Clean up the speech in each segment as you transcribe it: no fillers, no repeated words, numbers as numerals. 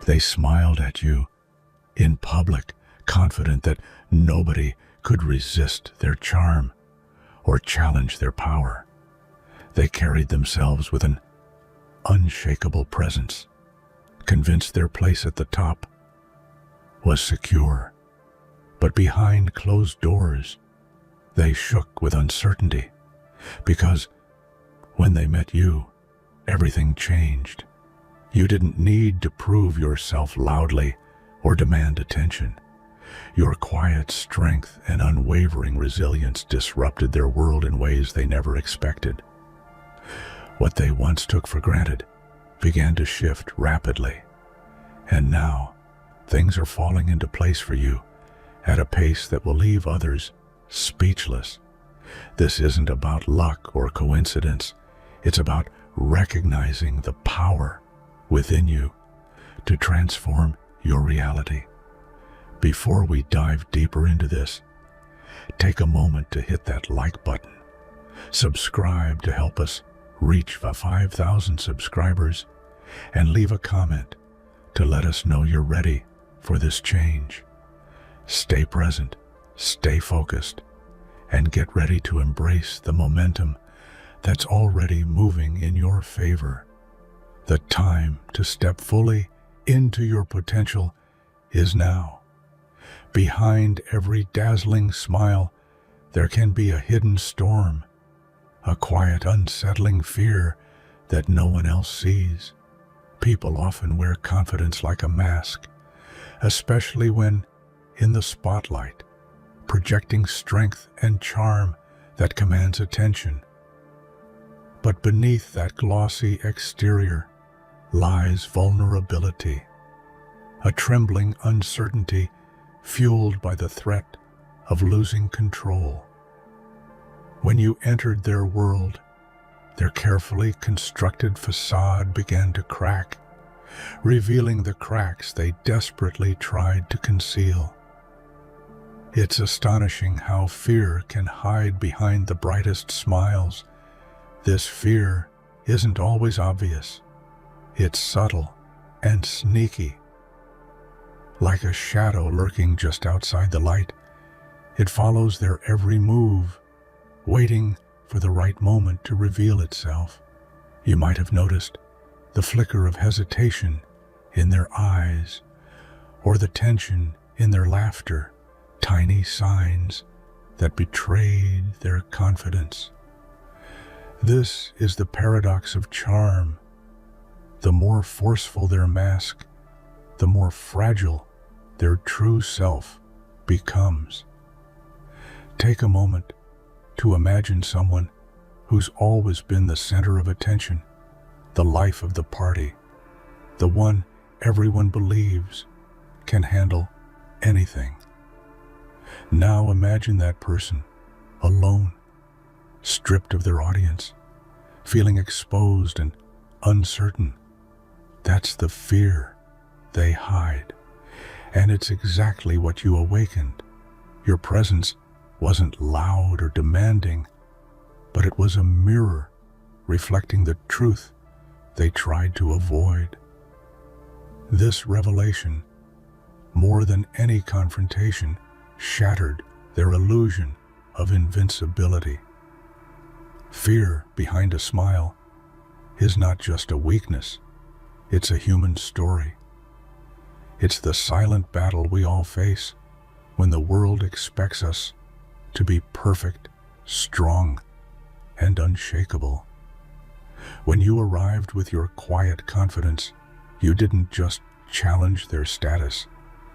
They smiled at you in public, confident that nobody could resist their charm or challenge their power. They carried themselves with an unshakable presence, convinced their place at the top was secure. But behind closed doors, they shook with uncertainty, because when they met you, everything changed. You didn't need to prove yourself loudly or demand attention. Your quiet strength and unwavering resilience disrupted their world in ways they never expected. What they once took for granted began to shift rapidly, and now things are falling into place for you at a pace that will leave others speechless. This isn't about luck or coincidence. It's about recognizing the power within you to transform your reality. Before we dive deeper into this, take a moment to hit that like button. Subscribe to help us reach 5,000 subscribers, and leave a comment to let us know you're ready for this change. Stay present, stay focused, and get ready to embrace the momentum that's already moving in your favor. The time to step fully into your potential is now. Behind every dazzling smile, there can be a hidden storm, a quiet, unsettling fear that no one else sees. People often wear confidence like a mask, especially when in the spotlight, projecting strength and charm that commands attention. But beneath that glossy exterior lies vulnerability, a trembling uncertainty fueled by the threat of losing control. When you entered their world, their carefully constructed facade began to crack, revealing the cracks they desperately tried to conceal. It's astonishing how fear can hide behind the brightest smiles. This fear isn't always obvious. It's subtle and sneaky. Like a shadow lurking just outside the light, it follows their every move, waiting for the right moment to reveal itself. You might have noticed the flicker of hesitation in their eyes, or the tension in their laughter, tiny signs that betrayed their confidence. This is the paradox of charm. The more forceful their mask, the more fragile their true self becomes. Take a moment to imagine someone who's always been the center of attention, the life of the party, the one everyone believes can handle anything. Now imagine that person alone, stripped of their audience, feeling exposed and uncertain. That's the fear they hide, and it's exactly what you awakened. Your presence wasn't loud or demanding, but it was a mirror reflecting the truth they tried to avoid. This revelation, more than any confrontation, shattered their illusion of invincibility. Fear behind a smile is not just a weakness, it's a human story. It's the silent battle we all face when the world expects us to be perfect, strong, and unshakable. When you arrived with your quiet confidence, you didn't just challenge their status,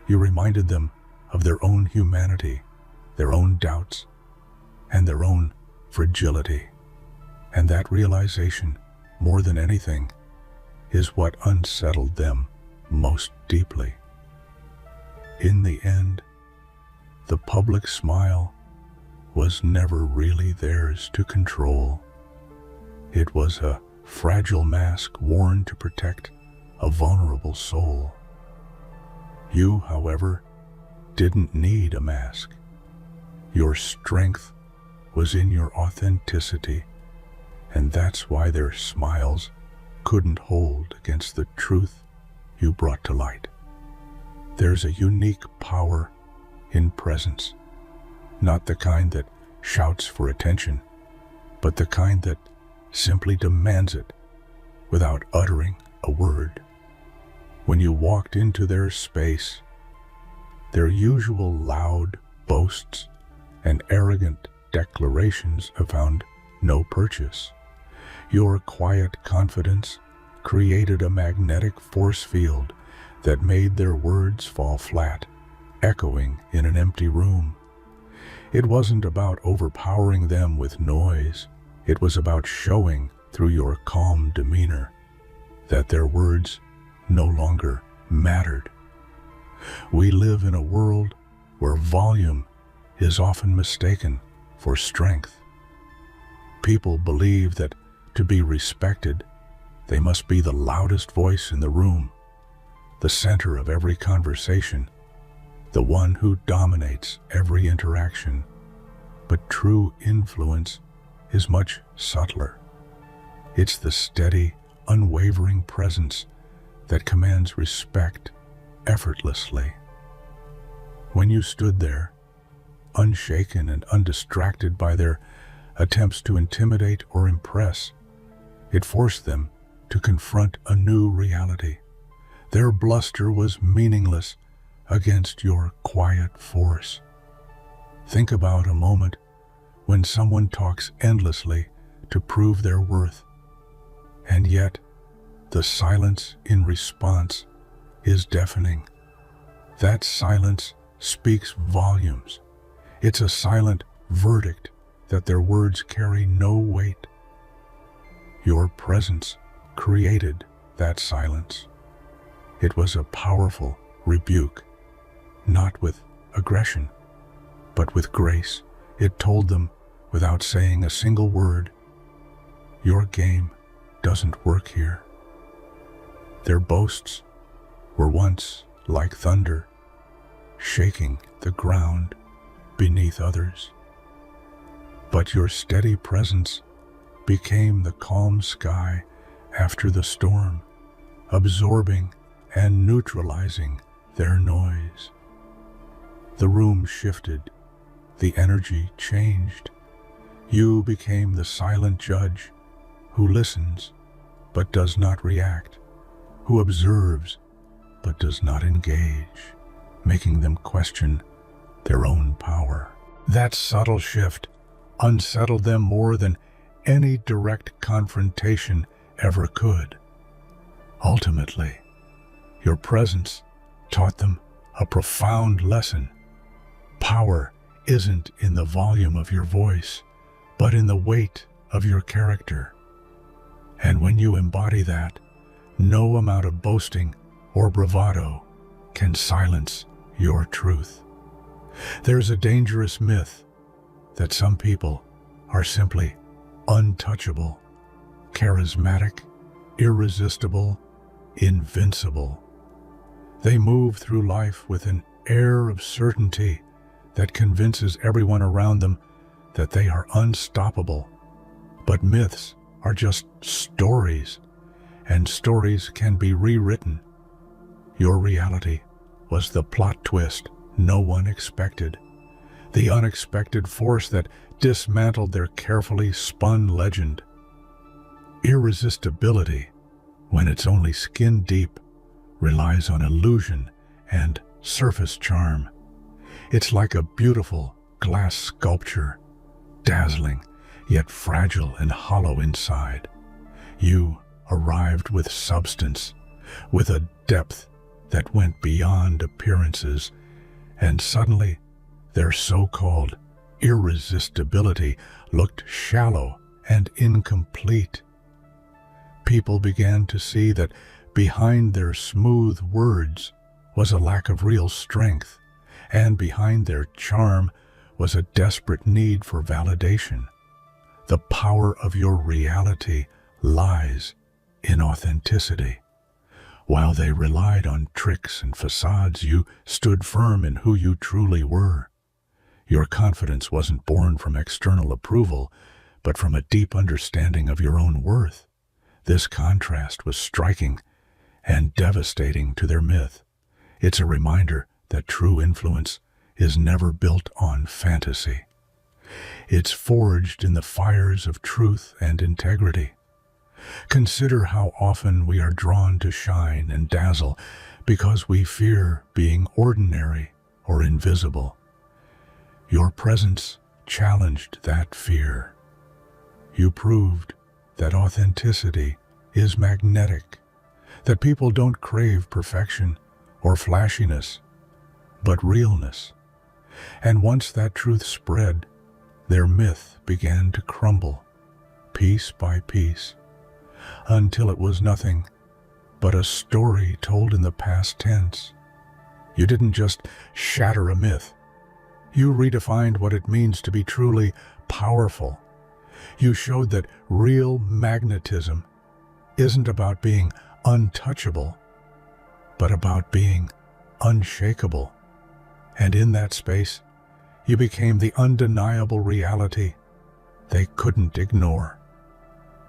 you reminded them of their own humanity, their own doubts, and their own fragility. And that realization, more than anything, is what unsettled them most deeply. In the end, the public smile was never really theirs to control. It was a fragile mask worn to protect a vulnerable soul. You, however, didn't need a mask. Your strength was in your authenticity, and that's why their smiles couldn't hold against the truth you brought to light. There's a unique power in presence, not the kind that shouts for attention, but the kind that simply demands it without uttering a word. When you walked into their space, their usual loud boasts and arrogant declarations have found no purchase. Your quiet confidence created a magnetic force field that made their words fall flat, echoing in an empty room. It wasn't about overpowering them with noise. It was about showing through your calm demeanor that their words no longer mattered. We live in a world where volume is often mistaken for strength. People believe that to be respected, they must be the loudest voice in the room, the center of every conversation, the one who dominates every interaction. But true influence is much subtler. It's the steady, unwavering presence that commands respect effortlessly. When you stood there, unshaken and undistracted by their attempts to intimidate or impress, it forced them to confront a new reality. Their bluster was meaningless against your quiet force. Think about a moment when someone talks endlessly to prove their worth, and yet the silence in response is deafening. That silence speaks volumes. It's a silent verdict that their words carry no weight. Your presence created that silence. It was a powerful rebuke, not with aggression, but with grace. It told them, without saying a single word, your game doesn't work here. Their boasts were once like thunder, shaking the ground beneath others. But your steady presence became the calm sky after the storm, absorbing and neutralizing their noise. The room shifted, the energy changed. You became the silent judge who listens but does not react, who observes but does not engage, making them question their own power. That subtle shift unsettled them more than any direct confrontation ever could. Ultimately, your presence taught them a profound lesson. Power isn't in the volume of your voice, but in the weight of your character. And when you embody that, no amount of boasting or bravado can silence your truth. There's a dangerous myth that some people are simply untouchable, charismatic, irresistible, invincible. They move through life with an air of certainty that convinces everyone around them that they are unstoppable. But myths are just stories, and stories can be rewritten. Your reality was the plot twist no one expected, the unexpected force that dismantled their carefully spun legend. Irresistibility, when it's only skin deep, relies on illusion and surface charm. It's like a beautiful glass sculpture, dazzling yet fragile and hollow inside. You arrived with substance, with a depth that went beyond appearances, and suddenly their so-called irresistibility looked shallow and incomplete. People began to see that behind their smooth words was a lack of real strength, and behind their charm was a desperate need for validation. The power of your reality lies in authenticity. While they relied on tricks and facades, you stood firm in who you truly were. Your confidence wasn't born from external approval, but from a deep understanding of your own worth. This contrast was striking, and devastating to their myth. It's a reminder that true influence is never built on fantasy. It's forged in the fires of truth and integrity. Consider how often we are drawn to shine and dazzle because we fear being ordinary or invisible. Your presence challenged that fear. You proved that authenticity is magnetic, that people don't crave perfection or flashiness, but realness. And once that truth spread, their myth began to crumble, piece by piece, until it was nothing but a story told in the past tense. You didn't just shatter a myth. You redefined what it means to be truly powerful. You showed that real magnetism isn't about being untouchable, but about being unshakable. And in that space, you became the undeniable reality they couldn't ignore.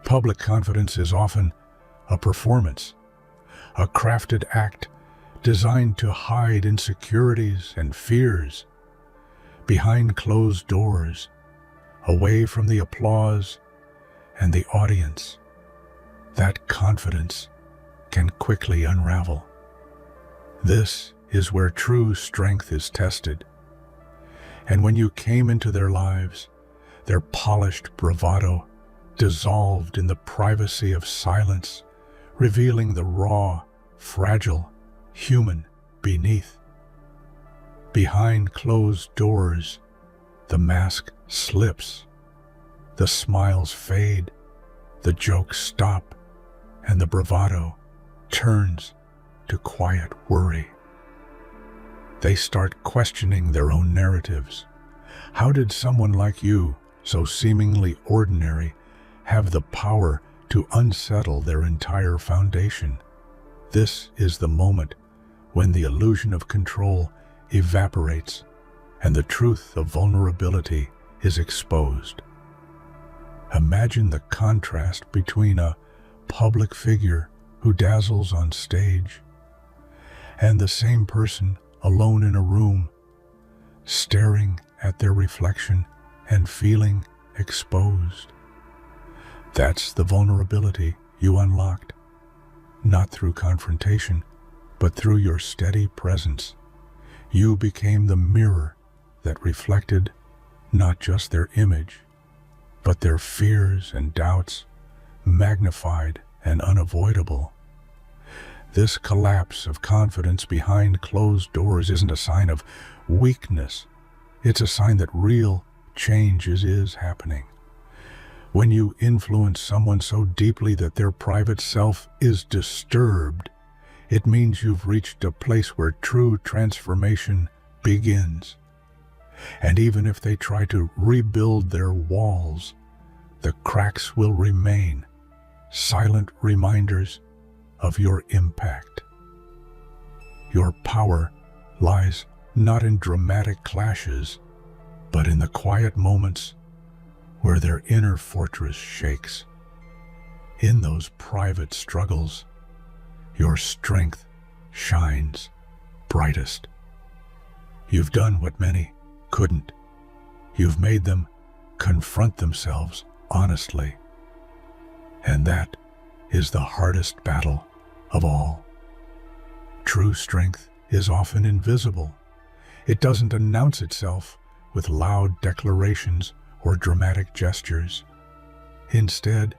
Public confidence is often a performance, a crafted act designed to hide insecurities and fears. Behind closed doors, away from the applause and the audience, that confidence can quickly unravel. This is where true strength is tested. And when you came into their lives, their polished bravado dissolved in the privacy of silence, revealing the raw, fragile human beneath. Behind closed doors, the mask slips, the smiles fade, the jokes stop, and the bravado turns to quiet worry. They start questioning their own narratives. How did someone like you, so seemingly ordinary, have the power to unsettle their entire foundation? This is the moment when the illusion of control evaporates and the truth of vulnerability is exposed. Imagine the contrast between a public figure who dazzles on stage and the same person alone in a room, staring at their reflection and feeling exposed. That's the vulnerability you unlocked, not through confrontation, but through your steady presence. You became the mirror that reflected not just their image, but their fears and doubts, magnified and unavoidable. This collapse of confidence behind closed doors isn't a sign of weakness. It's a sign that real change is happening. When you influence someone so deeply that their private self is disturbed, it means you've reached a place where true transformation begins. And even if they try to rebuild their walls, the cracks will remain, silent reminders of your impact. Your power lies not in dramatic clashes, but in the quiet moments where their inner fortress shakes. In those private struggles, your strength shines brightest. You've done what many couldn't. You've made them confront themselves honestly. And that is the hardest battle of all. True strength is often invisible. It doesn't announce itself with loud declarations or dramatic gestures. Instead,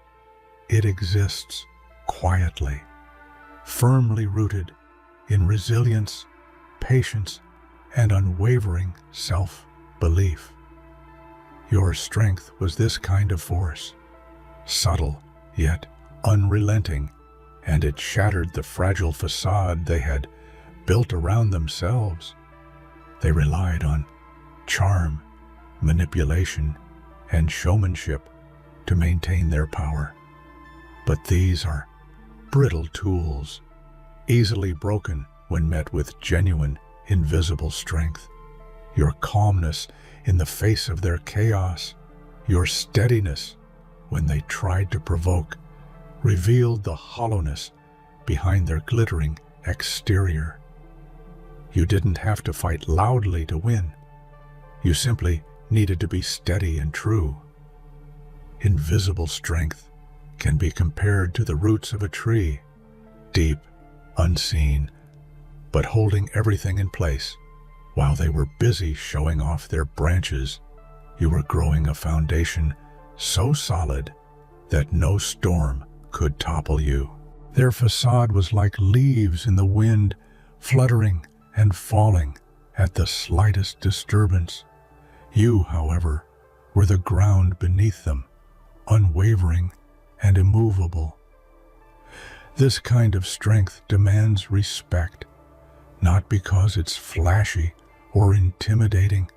it exists quietly, firmly rooted in resilience, patience, and unwavering self-belief. Your strength was this kind of force, subtle yet unrelenting, and it shattered the fragile facade they had built around themselves. They relied on charm, manipulation, and showmanship to maintain their power. But these are brittle tools, easily broken when met with genuine, invisible strength. Your calmness in the face of their chaos, your steadiness when they tried to provoke, revealed the hollowness behind their glittering exterior. You didn't have to fight loudly to win. You simply needed to be steady and true. Invisible strength can be compared to the roots of a tree, deep, unseen, but holding everything in place. While they were busy showing off their branches, you were growing a foundation so solid that no storm could topple you. Their facade was like leaves in the wind, fluttering and falling at the slightest disturbance. You, however, were the ground beneath them, unwavering and immovable. This kind of strength demands respect, not because it's flashy or intimidating,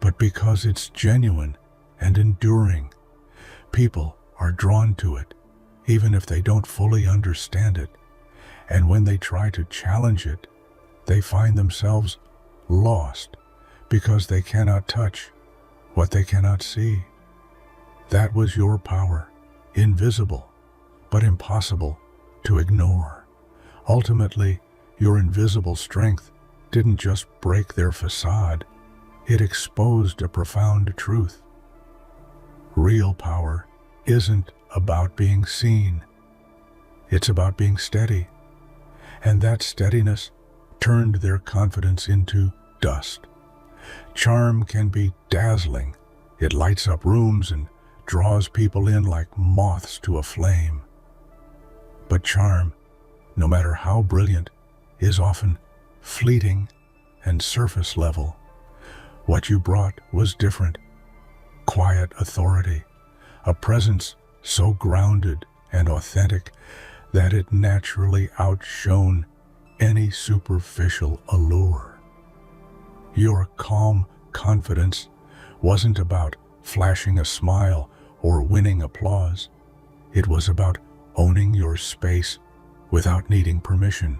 but because it's genuine and enduring. People are drawn to it, even if they don't fully understand it, and when they try to challenge it, they find themselves lost because they cannot touch what they cannot see. That was your power, invisible, but impossible to ignore. Ultimately, your invisible strength didn't just break their facade, it exposed a profound truth. Real power isn't about being seen. It's about being steady. And that steadiness turned their confidence into dust. Charm can be dazzling. It lights up rooms and draws people in like moths to a flame. But charm, no matter how brilliant, is often fleeting and surface level. What you brought was different. Quiet authority, a presence so grounded and authentic that it naturally outshone any superficial allure. Your calm confidence wasn't about flashing a smile or winning applause. It was about owning your space without needing permission.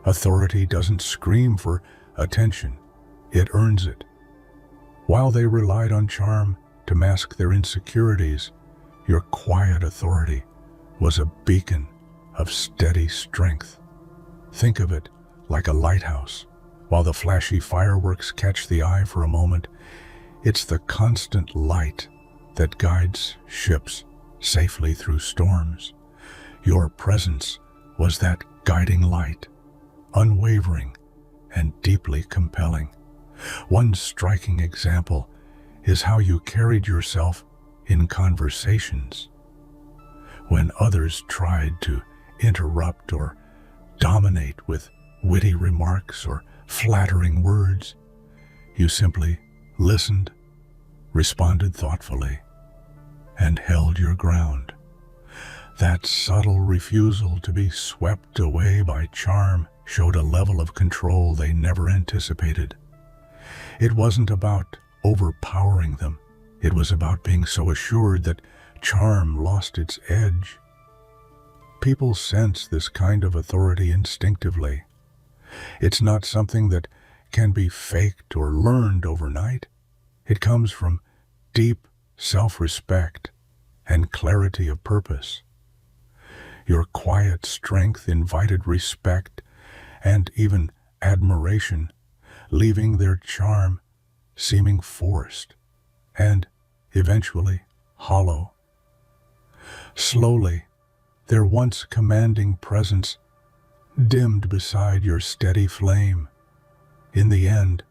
Authority doesn't scream for attention, it earns it. While they relied on charm to mask their insecurities, your quiet authority was a beacon of steady strength. Think of it like a lighthouse. While the flashy fireworks catch the eye for a moment, it's the constant light that guides ships safely through storms. Your presence was that guiding light, unwavering and deeply compelling. One striking example is how you carried yourself in conversations. When others tried to interrupt or dominate with witty remarks or flattering words, you simply listened, responded thoughtfully, and held your ground. That subtle refusal to be swept away by charm showed a level of control they never anticipated. It wasn't about overpowering them. It was about being so assured that charm lost its edge. People sense this kind of authority instinctively. It's not something that can be faked or learned overnight. It comes from deep self-respect and clarity of purpose. Your quiet strength invited respect and even admiration, leaving their charm seeming forced and eventually hollow. Slowly, their once commanding presence dimmed beside your steady flame. In the end,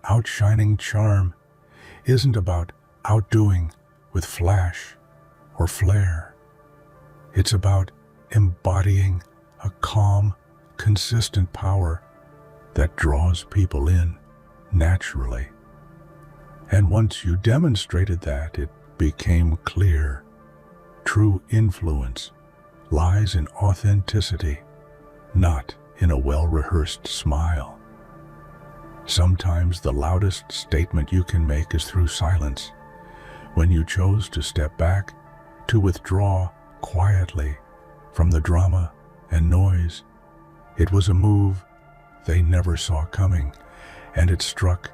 outshining charm isn't about outdoing with flash or flare. It's about embodying a calm, consistent power that draws people in naturally. And once you demonstrated that, it became clear. True influence lies in authenticity, not in a well-rehearsed smile. Sometimes the loudest statement you can make is through silence. When you chose to step back, to withdraw quietly from the drama and noise, it was a move they never saw coming, and it struck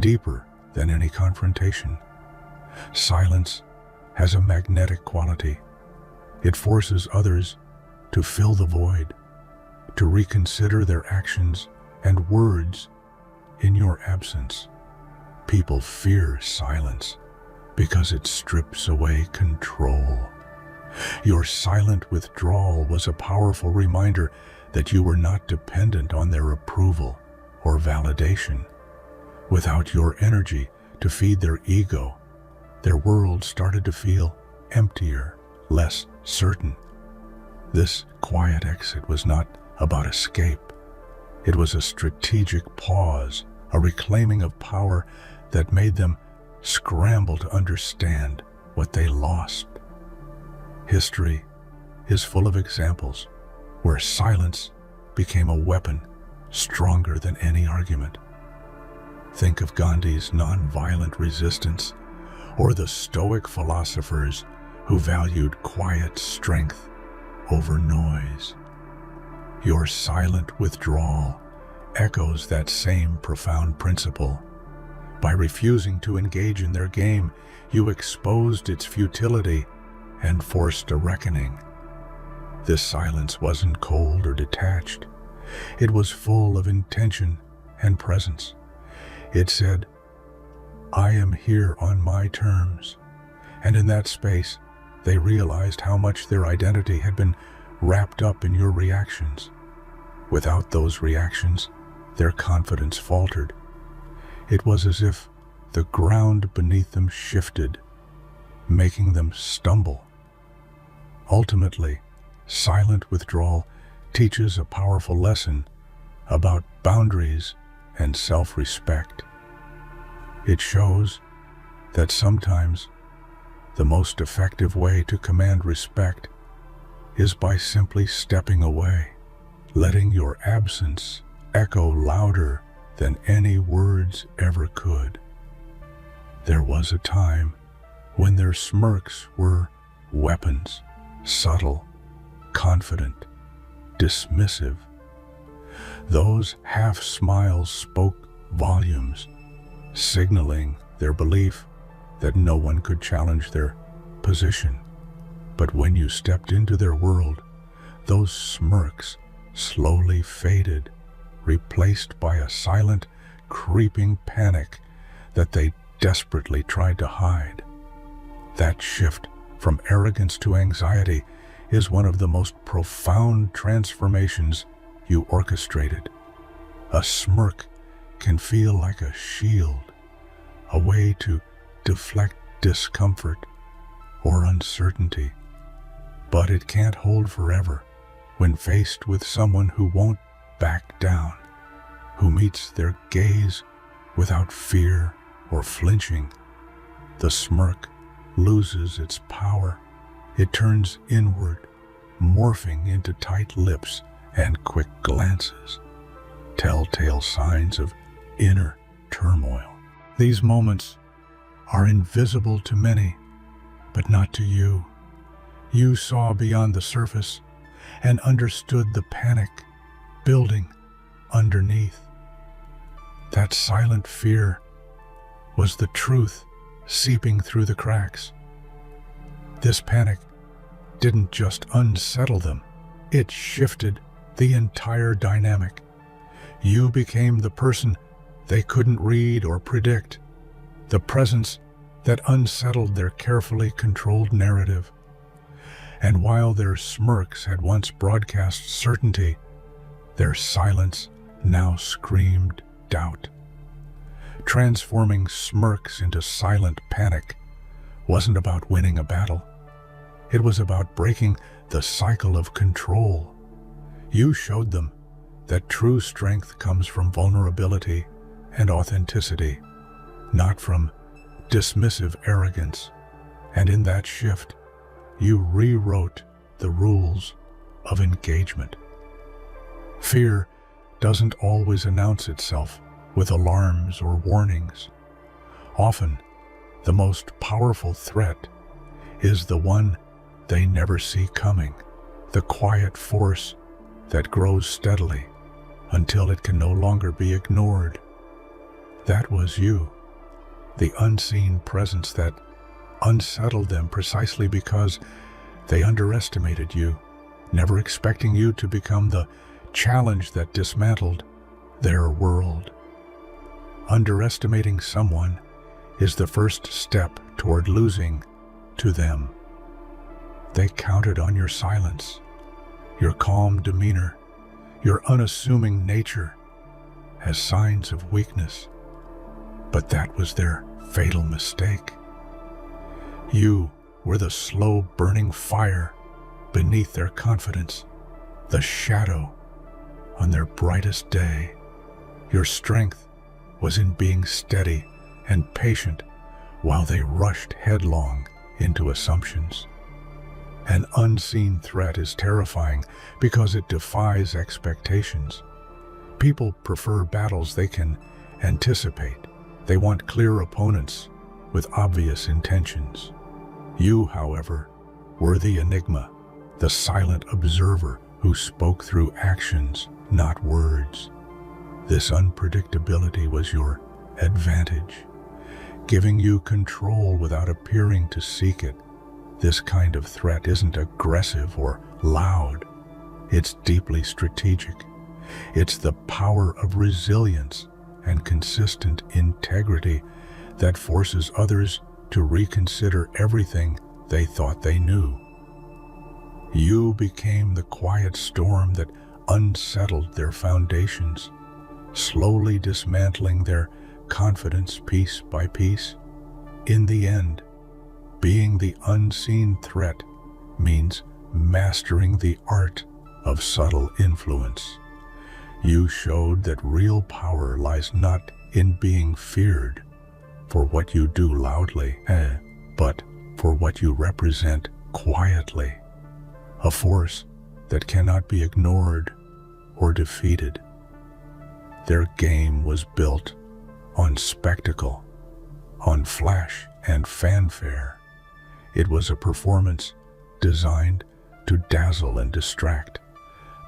deeper than any confrontation. Silence has a magnetic quality. It forces others to fill the void, to reconsider their actions and words in your absence. People fear silence because it strips away control. Your silent withdrawal was a powerful reminder that you were not dependent on their approval or validation. Without your energy to feed their ego, their world started to feel emptier, less certain. This quiet exit was not about escape. It was a strategic pause, a reclaiming of power that made them scramble to understand what they lost. History is full of examples where silence became a weapon stronger than any argument. Think of Gandhi's nonviolent resistance, or the Stoic philosophers who valued quiet strength over noise. Your silent withdrawal echoes that same profound principle. By refusing to engage in their game, you exposed its futility and forced a reckoning. This silence wasn't cold or detached. It was full of intention and presence. It said, "I am here on my terms." And in that space, they realized how much their identity had been wrapped up in your reactions. Without those reactions, their confidence faltered. It was as if the ground beneath them shifted, making them stumble. Ultimately, silent withdrawal teaches a powerful lesson about boundaries and self-respect. It shows that sometimes the most effective way to command respect is by simply stepping away, letting your absence echo louder than any words ever could. There was a time when their smirks were weapons, subtle, confident, dismissive. Those half-smiles spoke volumes, signaling their belief that no one could challenge their position. But when you stepped into their world, those smirks slowly faded, replaced by a silent, creeping panic that they desperately tried to hide. That shift from arrogance to anxiety is one of the most profound transformations you orchestrated. A smirk can feel like a shield, a way to deflect discomfort or uncertainty. But it can't hold forever when faced with someone who won't back down, who meets their gaze without fear or flinching. The smirk loses its power. It turns inward, morphing into tight lips and quick glances, telltale signs of inner turmoil. These moments are invisible to many, but not to you. You saw beyond the surface and understood the panic building underneath. That silent fear was the truth seeping through the cracks. This panic didn't just unsettle them, it shifted the entire dynamic. You became the person they couldn't read or predict, the presence that unsettled their carefully controlled narrative. And while their smirks had once broadcast certainty, their silence now screamed doubt. Transforming smirks into silent panic wasn't about winning a battle. It was about breaking the cycle of control. You showed them that true strength comes from vulnerability and authenticity, not from dismissive arrogance. And in that shift, you rewrote the rules of engagement. Fear doesn't always announce itself with alarms or warnings. Often, the most powerful threat is the one they never see coming, the quiet force that grows steadily until it can no longer be ignored. That was you, the unseen presence that unsettled them precisely because they underestimated you, never expecting you to become the challenge that dismantled their world. Underestimating someone is the first step toward losing to them. They counted on your silence, your calm demeanor, your unassuming nature as signs of weakness. But that was their fatal mistake. You were the slow burning fire beneath their confidence, the shadow on their brightest day. Your strength was in being steady and patient while they rushed headlong into assumptions. An unseen threat is terrifying because it defies expectations. People prefer battles they can anticipate. They want clear opponents with obvious intentions. You, however, were the enigma, the silent observer who spoke through actions, not words. This unpredictability was your advantage, giving you control without appearing to seek it. This kind of threat isn't aggressive or loud. It's deeply strategic. It's the power of resilience and consistent integrity that forces others to reconsider everything they thought they knew. You became the quiet storm that unsettled their foundations, slowly dismantling their confidence piece by piece. In the end, being the unseen threat means mastering the art of subtle influence. You showed that real power lies not in being feared for what you do loudly, but for what you represent quietly, a force that cannot be ignored or defeated. Their game was built on spectacle, on flash and fanfare. It was a performance designed to dazzle and distract,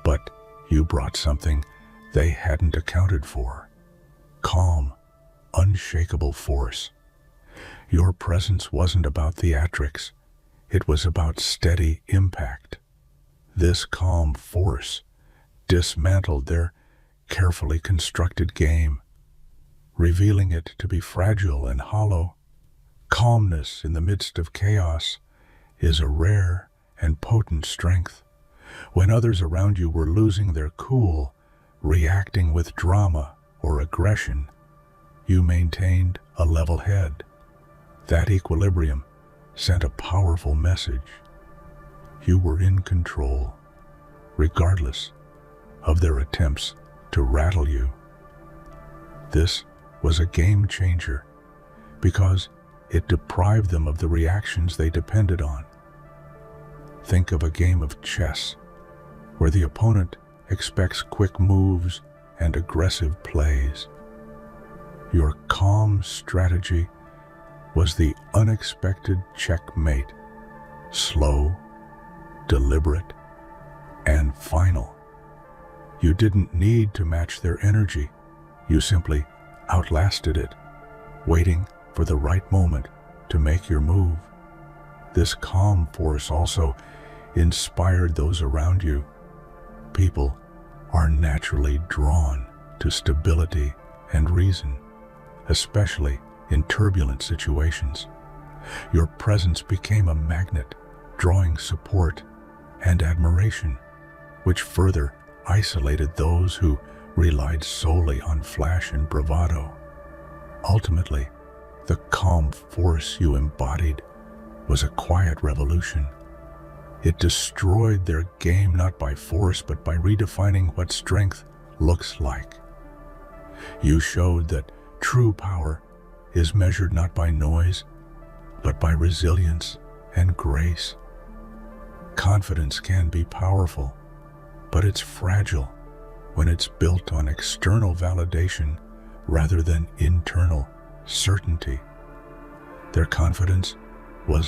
but you brought something they hadn't accounted for: calm, unshakable force. Your presence wasn't about theatrics, it was about steady impact. This calm force dismantled their carefully constructed game, revealing it to be fragile and hollow. Calmness in the midst of chaos is a rare and potent strength. When others around you were losing their cool, reacting with drama or aggression, you maintained a level head. That equilibrium sent a powerful message. You were in control, regardless of their attempts to rattle you. This was a game changer because it deprived them of the reactions they depended on. Think of a game of chess where the opponent expects quick moves and aggressive plays. Your calm strategy was the unexpected checkmate, slow, deliberate, and final. You didn't need to match their energy. You simply outlasted it, waiting for the right moment to make your move. This calm force also inspired those around you. People are naturally drawn to stability and reason, especially in turbulent situations. Your presence became a magnet, drawing support and admiration, which further isolated those who relied solely on flash and bravado. Ultimately, the calm force you embodied was a quiet revolution. It destroyed their game not by force but by redefining what strength looks like. You showed that true power is measured not by noise but by resilience and grace. Confidence can be powerful, but it's fragile when it's built on external validation rather than internal certainty. Their confidence was